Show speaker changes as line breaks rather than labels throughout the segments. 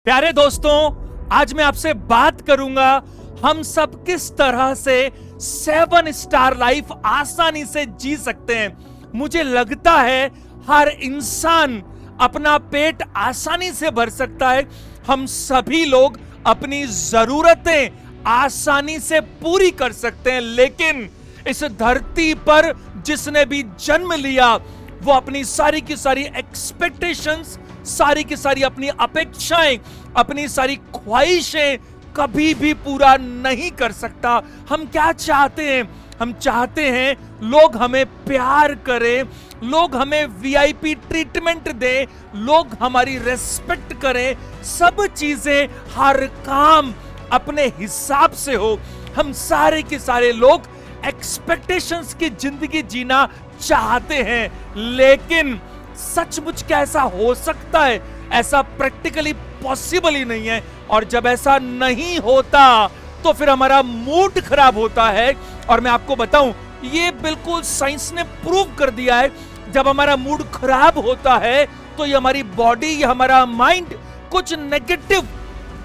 प्यारे दोस्तों, आज मैं आपसे बात करूंगा हम सब किस तरह से 7 स्टार लाइफ आसानी से जी सकते हैं। मुझे लगता है हर इंसान अपना पेट आसानी से भर सकता है। हम सभी लोग अपनी जरूरतें आसानी से पूरी कर सकते हैं, लेकिन इस धरती पर जिसने भी जन्म लिया वो अपनी सारी की सारी एक्सपेक्टेशंस, सारी की सारी अपनी अपेक्षाएं, अपनी सारी ख्वाहिशें कभी भी पूरा नहीं कर सकता। हम क्या चाहते हैं? हम चाहते हैं लोग हमें प्यार करें, लोग हमें वीआईपी ट्रीटमेंट दें, लोग हमारी रेस्पेक्ट करें, सब चीजें, हर काम अपने हिसाब से हो। हम सारे के सारे लोग एक्सपेक्टेशंस की जिंदगी जीना चाहते हैं, लेकिन सचमुच क्या ऐसा हो सकता है? ऐसा प्रैक्टिकली पॉसिबल ही नहीं है। और जब ऐसा नहीं होता तो फिर हमारा मूड खराब होता है। और मैं आपको बताऊं, ये बिल्कुल साइंस ने प्रूव कर दिया है। जब हमारा मूड खराब होता है तो ये हमारी बॉडी या हमारा माइंड कुछ नेगेटिव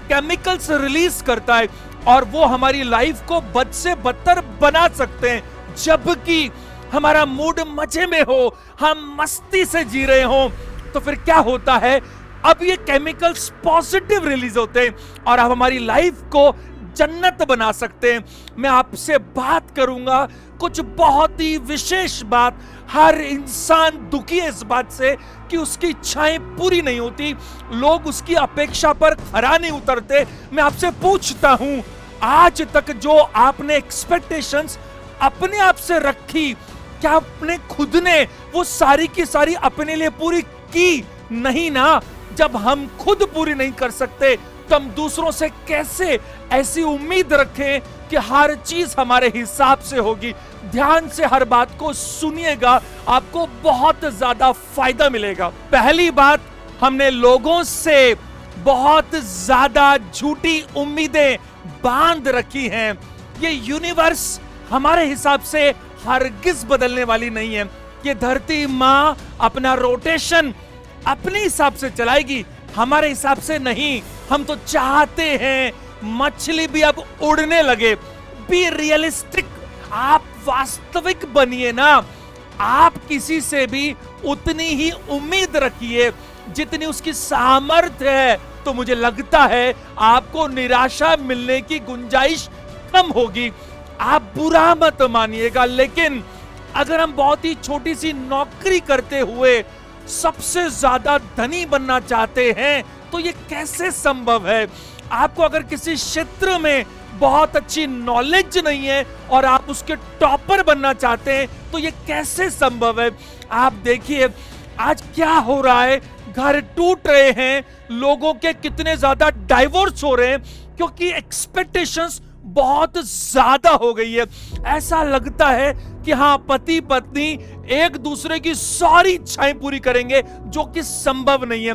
केमिकल्स रिलीज करता है और वो हमारी लाइफ को बद से बदतर बना सकते हैं। जबकि हमारा मूड मजे में हो, हम मस्ती से जी रहे हो, तो फिर क्या होता है? अब ये केमिकल्स पॉजिटिव रिलीज होते हैं और अब हमारी लाइफ को जन्नत बना सकते हैं। मैं आपसे बात करूंगा कुछ बहुत ही विशेष बात। हर इंसान दुखी है इस बात से कि उसकी इच्छाएं पूरी नहीं होती, लोग उसकी अपेक्षा पर खरा नहीं उतरते। मैं आपसे पूछता हूं, आज तक जो आपने एक्सपेक्टेशंस अपने आप से रखी, क्या आपने खुद ने वो सारी की सारी अपने लिए पूरी की? नहीं ना। जब हम खुद पूरी नहीं कर सकते तो हम दूसरों से कैसे ऐसी उम्मीद रखें कि हर चीज हमारे हिसाब से होगी? ध्यान से हर बात को सुनिएगा, आपको बहुत ज्यादा फायदा मिलेगा। पहली बात, हमने लोगों से बहुत ज्यादा झूठी उम्मीदें बांध रखी हैं। ये यूनिवर्स हमारे हिसाब से हरगिज बदलने वाली नहीं है। ये धरती माँ अपना रोटेशन अपने हिसाब से चलाएगी, हमारे हिसाब से नहीं। हम तो चाहते हैं मछली भी अब उड़ने लगे। बी रियलिस्टिक, आप वास्तविक बनिए ना। आप किसी से भी उतनी ही उम्मीद रखिए जितनी उसकी सामर्थ्य है, तो मुझे लगता है आपको निराशा मिलने की गुंजाइश कम होगी। आप बुरा मत मानिएगा, लेकिन अगर हम बहुत ही छोटी सी नौकरी करते हुए सबसे ज्यादा धनी बनना चाहते हैं तो ये कैसे संभव है? आपको अगर किसी क्षेत्र में बहुत अच्छी नॉलेज नहीं है और आप उसके टॉपर बनना चाहते हैं तो ये कैसे संभव है? आप देखिए आज क्या हो रहा है, घर टूट रहे हैं, लोगों के कितने ज्यादा डाइवोर्स हो रहे हैं क्योंकि एक्सपेक्टेशंस बहुत ज्यादा हो गई है। ऐसा लगता है कि हाँ, पति पत्नी एक दूसरे की सारी इच्छाएं पूरी करेंगे, जो कि संभव नहीं है।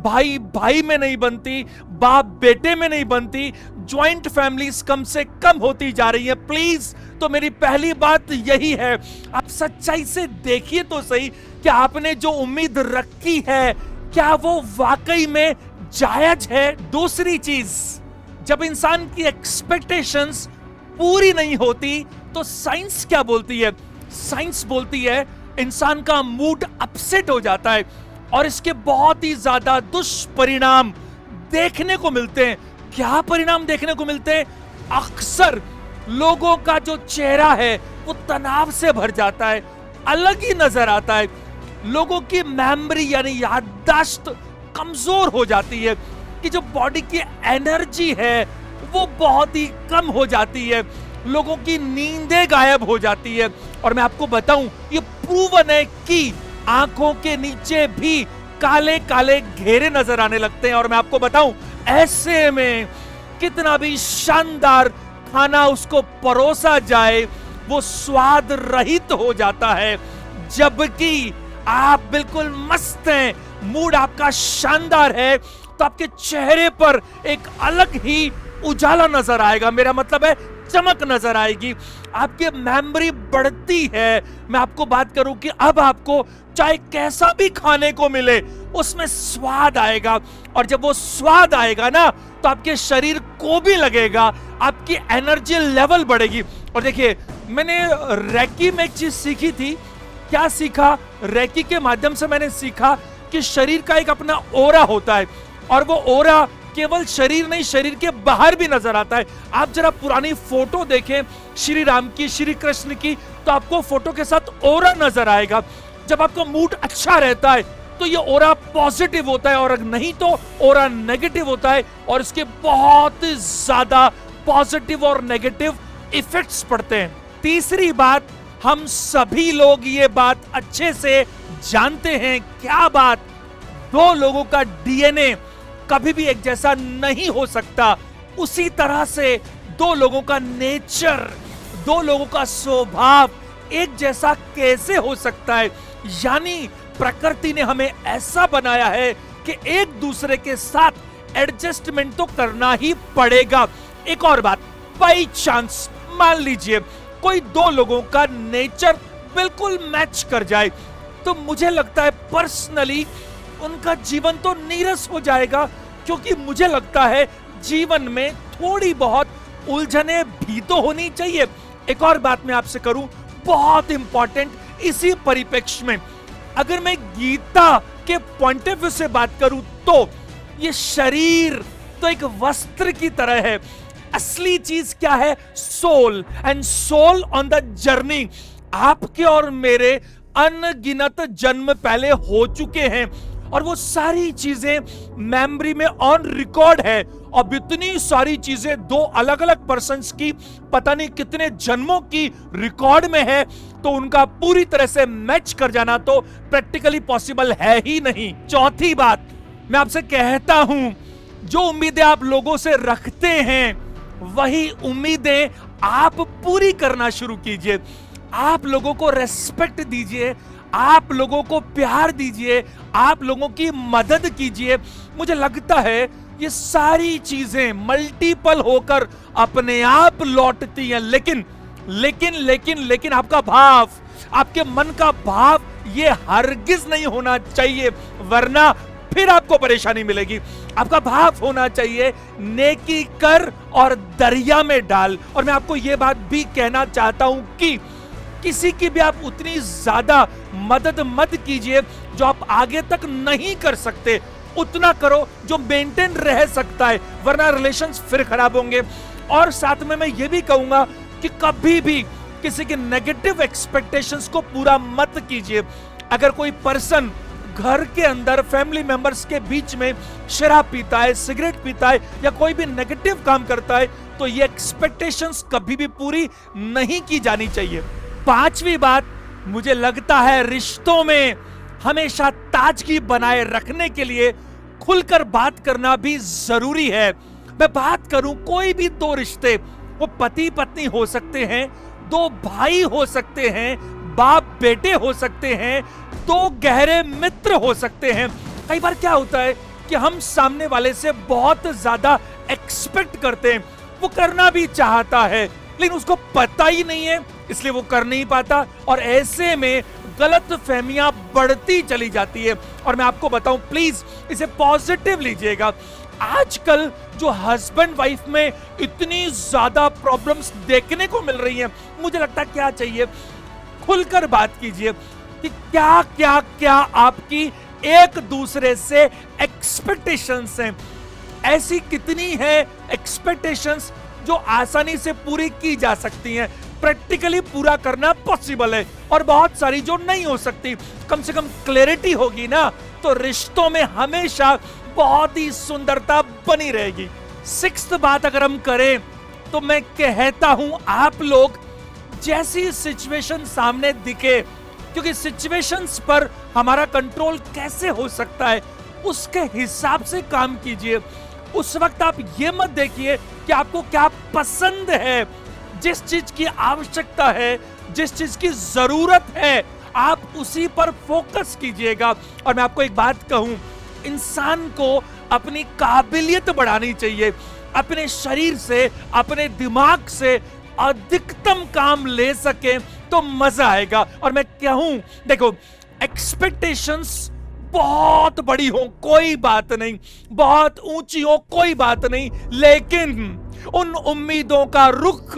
भाई भाई में नहीं बनती, बाप बेटे में नहीं बनती, ज्वाइंट फैमिलीज कम से कम होती जा रही है। प्लीज, तो मेरी पहली बात यही है, आप सच्चाई से देखिए तो सही कि आपने जो उम्मीद रखी है क्या वो वाकई में जायज है। दूसरी चीज, जब इंसान की एक्सपेक्टेशंस पूरी नहीं होती तो साइंस क्या बोलती है? साइंस बोलती है इंसान का मूड अपसेट हो जाता है और इसके बहुत ही ज्यादा दुष्परिणाम देखने को मिलते हैं। क्या परिणाम देखने को मिलते हैं? अक्सर लोगों का जो चेहरा है वो तनाव से भर जाता है, अलग ही नजर आता है। लोगों की मेमोरी यानी याददाश्त कमजोर हो जाती है, कि जो बॉडी की एनर्जी है वो बहुत ही कम हो जाती है, लोगों की नींदें गायब हो जाती है। और मैं आपको बताऊं, ये प्रूवन है कि आंखों के नीचे भी काले काले घेरे नजर आने लगते हैं। और मैं आपको बताऊं, ऐसे में कितना भी शानदार खाना उसको परोसा जाए वो स्वाद रहित हो जाता है। जबकि आप बिल्कुल मस्त हैं, मूड आपका शानदार है, तो आपके चेहरे पर एक अलग ही उजाला नजर आएगा। मेरा मतलब है चमक नजर आएगी, आपकी मेमोरी बढ़ती है। मैं आपको बात करूं कि अब आपको चाहे कैसा भी खाने को मिले उसमें स्वाद आएगा, और जब वो स्वाद आएगा ना तो आपके शरीर को भी लगेगा, आपकी एनर्जी लेवल बढ़ेगी। और देखिए, मैंने रेकी में एक चीज सीखी थी। क्या सीखा? रेकी के माध्यम से मैंने सीखा कि शरीर का एक अपना ओरा होता है, और वो ओरा केवल शरीर नहीं, शरीर के बाहर भी नजर आता है। आप जरा पुरानी फोटो देखें श्री राम की, श्री कृष्ण की, तो आपको फोटो के साथ ओरा नजर आएगा। जब आपका मूड अच्छा रहता है तो ये ओरा पॉजिटिव होता है, और अगर नहीं तो ओरा नेगेटिव होता है, और इसके बहुत ज्यादा पॉजिटिव और नेगेटिव इफेक्ट्स पड़ते हैं। तीसरी बात, हम सभी लोग ये बात अच्छे से जानते हैं। क्या बात? दो लोगों का डीएनए कभी भी एक जैसा नहीं हो सकता। उसी तरह से दो लोगों का नेचर, दो लोगों का स्वभाव एक जैसा कैसे हो सकता है? यानी प्रकृति ने हमें ऐसा बनाया है कि एक दूसरे के साथ एडजस्टमेंट तो करना ही पड़ेगा। एक और बात, बाई चांस मान लीजिए कोई दो लोगों का नेचर बिल्कुल मैच कर जाए, तो मुझे लगता है पर्सनली उनका जीवन तो नीरस हो जाएगा, क्योंकि मुझे लगता है जीवन में थोड़ी बहुत उलझने भी तो होनी चाहिए। एक और बात मैं आपसे करूं, बहुत इंपॉर्टेंट इसी परिप्रेक्ष्य में, अगर मैं गीता के पॉइंट ऑफ व्यू से बात करूं तो ये शरीर तो एक वस्त्र की तरह है। असली चीज क्या है? Soul, and soul on the journey. आपके और मेरे अनगिनत जन्म पहले हो चुके हैं, और वो सारी चीजें मेमोरी में ऑन रिकॉर्ड है। अब इतनी सारी चीजें दो अलग अलग पर्सन्स की पता नहीं कितने जन्मों की रिकॉर्ड में है, तो उनका पूरी तरह से मैच कर जाना तो प्रैक्टिकली पॉसिबल है ही नहीं। चौथी बात मैं आपसे कहता हूं, जो उम्मीदें आप लोगों से रखते हैं वही उम्मीदें आप पूरी करना शुरू कीजिए। आप लोगों को रेस्पेक्ट दीजिए, आप लोगों को प्यार दीजिए, आप लोगों की मदद कीजिए। मुझे लगता है ये सारी चीजें मल्टीपल होकर अपने आप लौटती हैं, लेकिन लेकिन लेकिन लेकिन आपका भाव, आपके मन का भाव ये हरगिज नहीं होना चाहिए, वरना फिर आपको परेशानी मिलेगी। आपका भाव होना चाहिए नेकी कर और दरिया में डाल। और मैं आपको यह बात भी कहना चाहता हूं कि किसी की भी आप उतनी ज्यादा मदद मत कीजिए जो आप आगे तक नहीं कर सकते, उतना करो जो मेंटेन रह सकता है, वरना रिलेशंस फिर खराब होंगे। और साथ में मैं ये भी कहूंगा कि कभी भी किसी के नेगेटिव एक्सपेक्टेशंस को पूरा मत कीजिए। अगर कोई पर्सन घर के अंदर फैमिली मेंबर्स के बीच में शराब पीता है, सिगरेट पीता है, या कोई भी नेगेटिव काम करता है, तो ये एक्सपेक्टेशंस कभी भी पूरी नहीं की जानी चाहिए। पांचवी बात, मुझे लगता है रिश्तों में हमेशा ताजगी बनाए रखने के लिए खुलकर बात करना भी जरूरी है। मैं बात करूं, कोई भी दो रिश्ते, वो पति पत्नी हो सकते हैं, दो भाई हो सकते हैं, बाप बेटे हो सकते हैं, दो गहरे मित्र हो सकते हैं। कई बार क्या होता है कि हम सामने वाले से बहुत ज्यादा एक्सपेक्ट करते हैं, वो करना भी चाहता है लेकिन उसको पता ही नहीं है, इसलिए वो कर नहीं पाता, और ऐसे में गलत फहमियां बढ़ती चली जाती है। और मैं आपको बताऊं, प्लीज इसे पॉजिटिव लीजिएगा। आजकल जो हस्बैंड वाइफ में इतनी ज्यादा प्रॉब्लम्स देखने को मिल रही हैं, मुझे लगता है क्या चाहिए, खुलकर बात कीजिए कि क्या क्या क्या आपकी एक दूसरे से एक्सपेक्टेशंस हैं। ऐसी कितनी है एक्सपेक्टेशंस जो आसानी से पूरी की जा सकती हैं, प्रैक्टिकली पूरा करना पॉसिबल है, और बहुत सारी जो नहीं हो सकती। कम से कम क्लैरिटी होगी ना, तो रिश्तों में हमेशा बहुत ही सुंदरता बनी रहेगी। सिक्स्थ बात अगर हम करें तो मैं कहता हूं, आप लोग जैसी सिचुएशन सामने दिखे, क्योंकि सिचुएशंस पर हमारा कंट्रोल कैसे हो सकता है, उसके हिसाब से काम कीजिए। उस वक्त आप ये मत देखिए कि आपको क्या पसंद है, जिस चीज की आवश्यकता है, जिस चीज की जरूरत है, आप उसी पर फोकस कीजिएगा। और मैं आपको एक बात कहूं, इंसान को अपनी काबिलियत बढ़ानी चाहिए, अपने शरीर से, अपने दिमाग से अधिकतम काम ले सके तो मजा आएगा। और मैं कहूं, देखो, एक्सपेक्टेशंस बहुत बड़ी हो कोई बात नहीं, बहुत ऊंची हो कोई बात नहीं, लेकिन उन उम्मीदों का रुख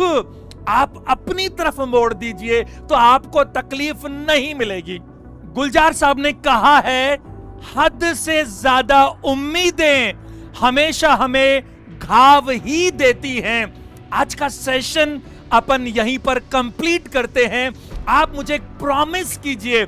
आप अपनी तरफ मोड़ दीजिए तो आपको तकलीफ नहीं मिलेगी। गुलजार साहब ने कहा है, हद से ज्यादा उम्मीदें हमेशा हमें घाव ही देती हैं। आज का सेशन अपन यहीं पर कंप्लीट करते हैं। आप मुझे एक प्रॉमिस कीजिए,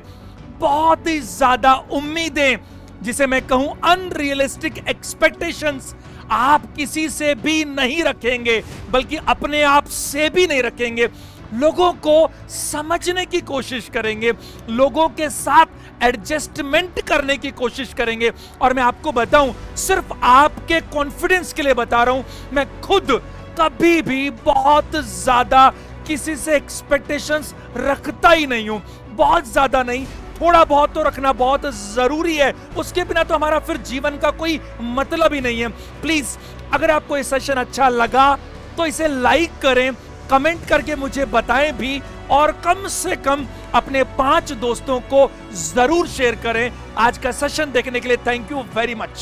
बहुत ही ज्यादा उम्मीदें, जिसे मैं कहूं अनरियलिस्टिक एक्सपेक्टेशंस, आप किसी से भी नहीं रखेंगे, बल्कि अपने आप से भी नहीं रखेंगे। लोगों को समझने की कोशिश करेंगे, लोगों के साथ एडजस्टमेंट करने की कोशिश करेंगे। और मैं आपको बताऊं, सिर्फ आपके कॉन्फिडेंस के लिए बता रहा हूं, मैं खुद कभी भी बहुत ज्यादा किसी से एक्सपेक्टेशंस रखता ही नहीं हूं। बहुत ज्यादा नहीं, थोड़ा बहुत तो रखना बहुत जरूरी है, उसके बिना तो हमारा फिर जीवन का कोई मतलब ही नहीं है। प्लीज, अगर आपको ये सेशन अच्छा लगा तो इसे लाइक करें, कमेंट करके मुझे बताएं भी, और कम से कम अपने 5 दोस्तों को जरूर शेयर करें। आज का सेशन देखने के लिए थैंक यू वेरी मच।